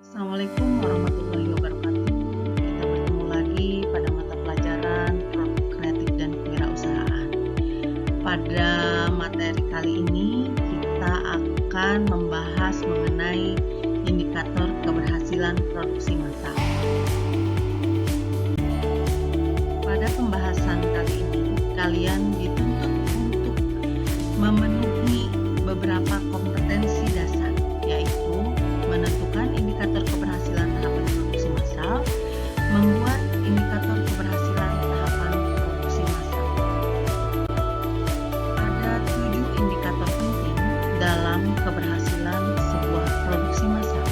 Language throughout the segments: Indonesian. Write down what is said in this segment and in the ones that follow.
Assalamualaikum warahmatullahi wabarakatuh. Kita bertemu lagi pada mata pelajaran Produk Kreatif dan Kewirausahaan. Pada materi kali ini kita akan membahas mengenai indikator keberhasilan produksi massal. Pada pembahasan kali ini, kalian dituntut untuk memenuhi beberapa kompetensi dasar, yaitu menentukan indikator keberhasilan tahapan produksi massal, membuat indikator keberhasilan tahapan produksi massal. Ada 7 indikator penting dalam keberhasilan sebuah produksi massal.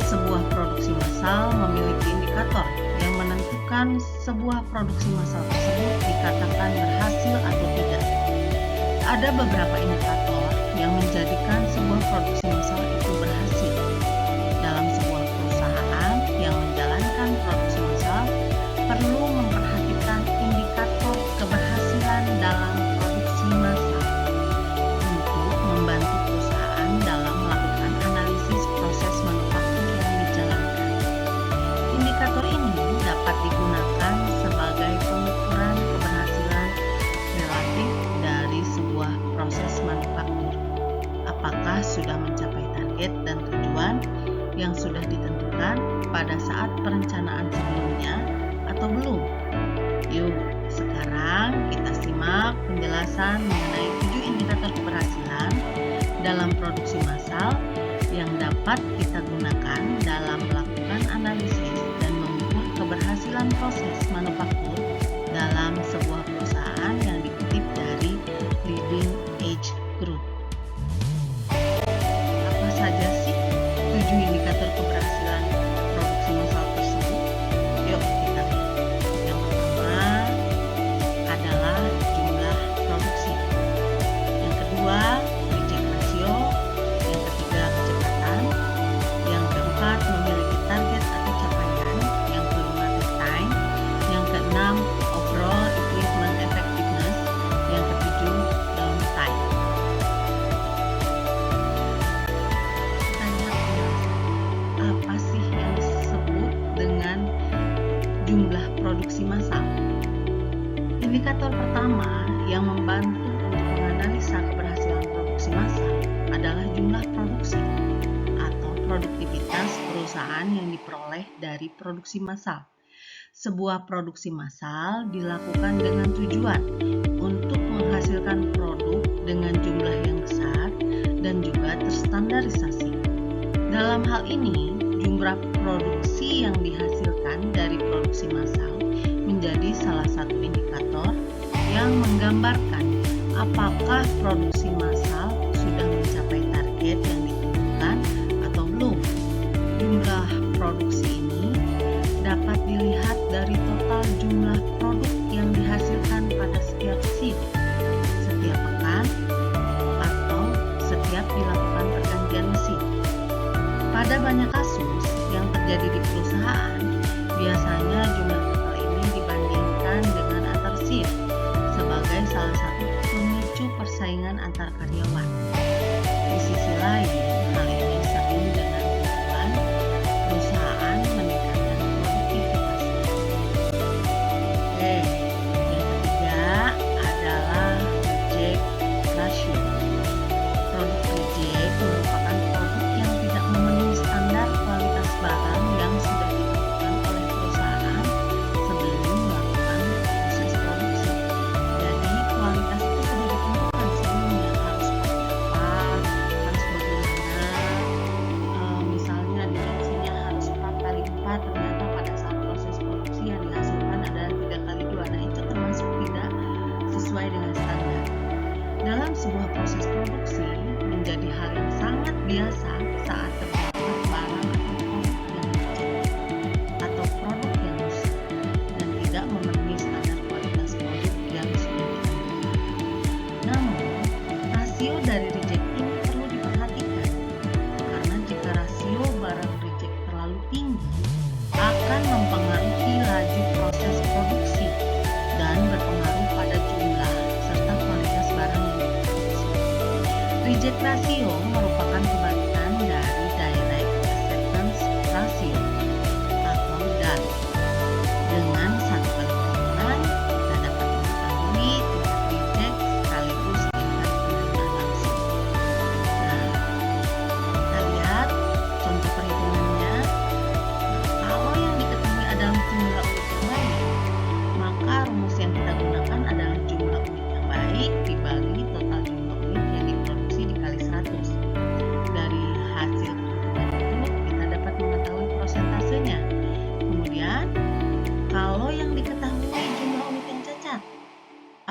Sebuah produksi massal memiliki indikator yang menentukan sebuah produksi massal tersebut dikatakan berhasil atau tidak. Ada beberapa indikator yang menjadikan sebuah produksi massal itu berhasil. Dalam sebuah perusahaan yang menjalankan produksi massal perlu memperhatikan indikator keberhasilan dalam produksi massal untuk membantu perusahaan dalam melakukan analisis proses manufaktur yang dijalankan. Indikator ini dapat digunakan sebagai pengukuran keberhasilan relatif dari sebuah proses manufaktur. Apakah sudah mencapai target dan tujuan yang sudah ditentukan pada saat perencanaan sebelumnya atau belum? Yuk, sekarang kita simak penjelasan mengenai 7 indikator keberhasilan dalam produksi massal yang dapat kita gunakan dalam melakukan analisis dan mengukur keberhasilan proses manufaktur dalam sebuah perusahaan yang dikutip dari Leading Edge Group. Apa saja sih 7 indikator keberhasilan produksi massal tersebut? Yuk kita lihat. Yang pertama adalah jumlah produksi. Yang kedua, reject ratio. Yang ketiga, kecepatan. Yang keempat, memiliki target atau capaian. Yang kelima, time. Yang keenam, overall equipment effectiveness. Yang ketujuh, downtime. Kita lihat apa sih yang disebut dengan jumlah produksi massal. Indikator pertama yang membantu untuk menganalisa keberhasilan produksi massal adalah jumlah produksi atau produktivitas perusahaan yang diperoleh dari produksi massal. Sebuah produksi massal dilakukan dengan tujuan untuk menghasilkan produk dengan jumlah yang besar dan juga terstandarisasi. Dalam hal ini, jumlah produksi yang dihasilkan dari produksi massal menjadi salah satu indikator yang menggambarkan apakah produksi massal sudah mencapai target yang ditentukan atau belum. Jumlah produksi ini dapat dilihat dari total jumlah produk yang dihasilkan pada setiap shift, setiap pekan, atau setiap dilakukan pergantian mesin. Pada banyak kasus yang terjadi di perusahaan, biasanya jumlah total ini dibandingkan dengan antar shift sebagai salah satu pemicu persaingan antar karyawan. Di sisi lain, hal ini sering dengan tujuan perusahaan meningkatkan produktivitasnya. Yang ketiga adalah reject ratio. Produk reject merupakan produk yang tidak memenuhi standar kualitas barang yang sudah ditentukan oleh perusahaan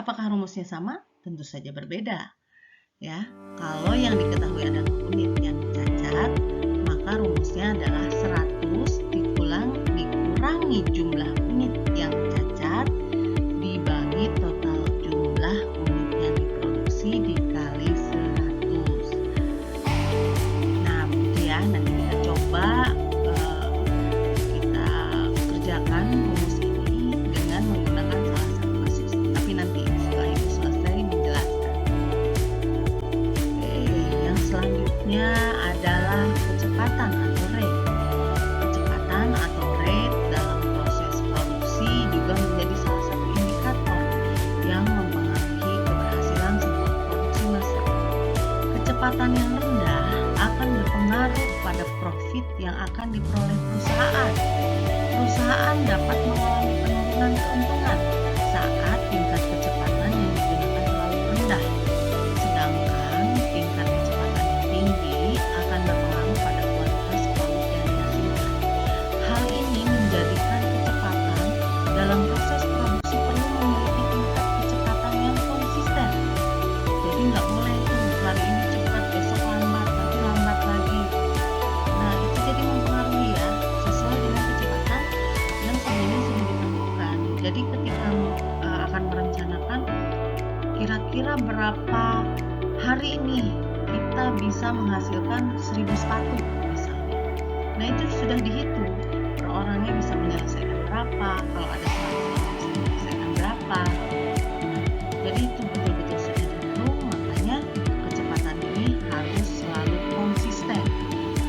Apakah rumusnya sama? Tentu saja berbeda. Ya, kalau yang diketahui adalah unit yang cacat, maka rumusnya adalah 100 dikurangi jumlah unit yang cacat dibagi total jumlah unit yang diproduksi dikali 100. Nah, begitu ya. Nanti kita coba kita kerjakan rumus ini dengan menggunakan salah satu kasus. Tapi nanti setelah itu selesai menjelaskan. Oke, yang selanjutnya adalah kecepatan atau rate. Kecepatan atau rate dalam proses produksi juga menjadi salah satu indikator yang mempengaruhi keberhasilan sebuah produksi massal. Kecepatan yang rendah akan berpengaruh pada profit yang akan diperoleh perusahaan. Perusahaan dapat mengalami penurunan keuntungan saat tingkat kecepatan yang digunakan terlalu rendah. Sedangkan tingkat kecepatan yang tinggi akan berpengaruh pada kualitas produk yang dihasilkan. Hal ini menjadikan kecepatan dalam proses produksi perlu memiliki tingkat kecepatan yang konsisten. Jadi nggak boleh tuh hari ini cepat, besok lambat, nanti lambat lagi. Nah, itu jadi mempengaruhi ya, sesuai dengan kecepatan yang sebelumnya sudah ditentukan. Jadi ketika akan merencanakan kira-kira berapa hari ini kita bisa menghasilkan 1000 sepatu misalnya. Nah, itu sudah dihitung per orangnya bisa menyelesaikan berapa, kalau ada 100 orang bisa menyelesaikan berapa. Nah, jadi itu betul-betul sudah dihitung, makanya kecepatan ini harus selalu konsisten,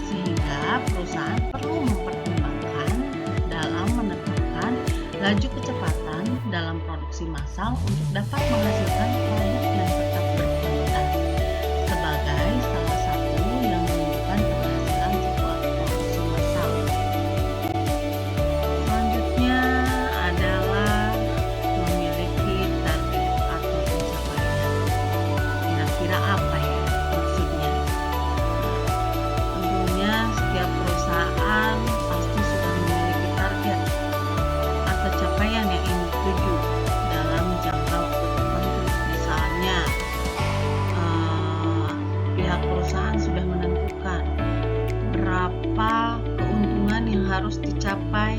sehingga perusahaan perlu mempertimbangkan dalam menetapkan laju kecepatan dalam produksi massal untuk dapat menghasilkan produk yang tetap berkualitas sebagai salah satu yang menunjukkan keberhasilan sebuah produksi massal. Selanjutnya adalah memiliki target atau pencapaian. Kira-kira apa ya maksudnya? Tentunya setiap perusahaan pasti sudah memiliki target atau capaian yang ingin dituju dalam jangka waktu tertentu. Misalnya, pihak perusahaan sudah menentukan berapa keuntungan yang harus dicapai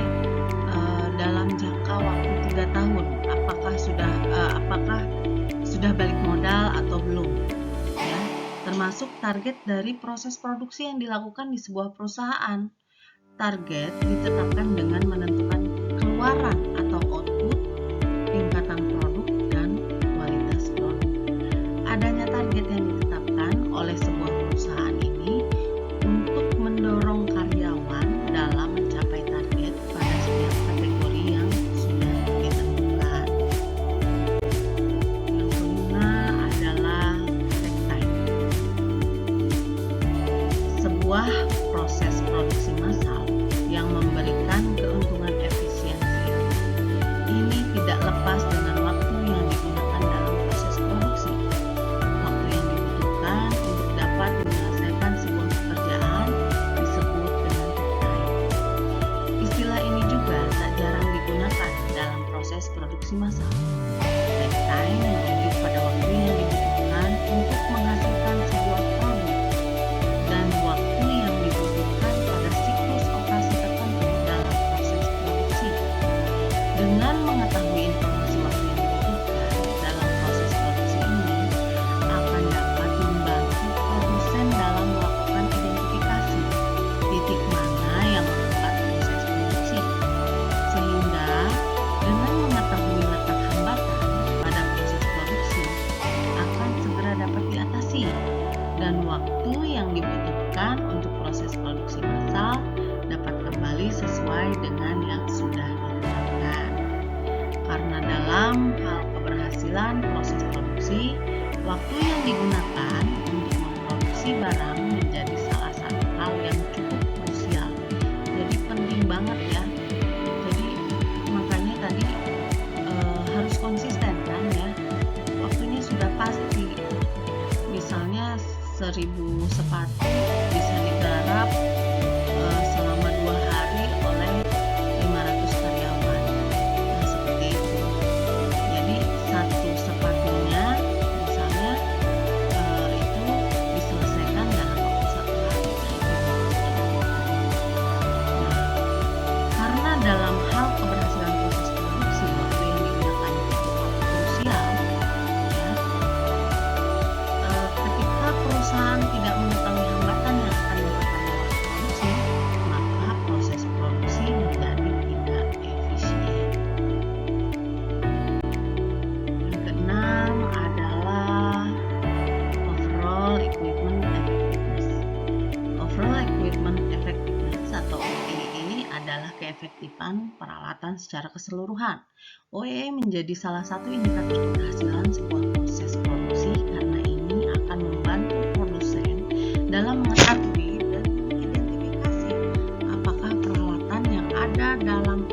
dalam jangka waktu 3 tahun. Apakah sudah balik modal atau belum? Ya, termasuk target dari proses produksi yang dilakukan di sebuah perusahaan. Target ditetapkan dengan menentukan keluaran atau output, tingkatan produk, dan kualitas produk. Adanya target yang ditetapkan oleh sebuah perusahaan ini untuk mendorong karyawan dalam mencapai target pada setiap kategori yang sudah ditentukan. Yang kelima adalah take time. Sebuah proses produksi massal yang memberikan keuntungan efisiensi. Ini tidak lepas dengan waktu yang digunakan dalam proses produksi. Waktu yang dibutuhkan untuk dapat menyelesaikan sebuah pekerjaan disebut dengan take time. Istilah ini juga tak jarang digunakan dalam proses produksi massal. Take time merujuk pada waktu yang dibutuhkan untuk menghasilkan sebuah produk dan waktu yang dibutuhkan pada siklus operasi tertentu dalam proses produksi. Dengan mengetahui informasi waktu yang dibutuhkan dalam proses produksi ini akan dapat membantu produsen dalam melakukan identifikasi titik mana yang membuat proses produksi, sehingga dengan mengetahui letak hambatan pada proses produksi akan segera dapat diatasi, dan waktu yang dibutuhkan untuk proses produksi massal dapat kembali sesuai dengan yang sudah ditetapkan. Karena dalam hal keberhasilan proses produksi, waktu yang digunakan untuk memproduksi barang menjadi salah satu hal yang cukup krusial. Jadi penting banget ya. Jadi makanya tadi harus konsisten kan ya. Waktunya sudah pasti. Misalnya 1000 sepatu bisa digarap selama 2 hari oleh 500 karyawan. Nah, seperti itu. Jadi satu sepatu keefektifan peralatan secara keseluruhan. OEE menjadi salah satu indikator keberhasilan sebuah proses produksi karena ini akan membantu produsen dalam mengetahui dan mengidentifikasi apakah peralatan yang ada dalam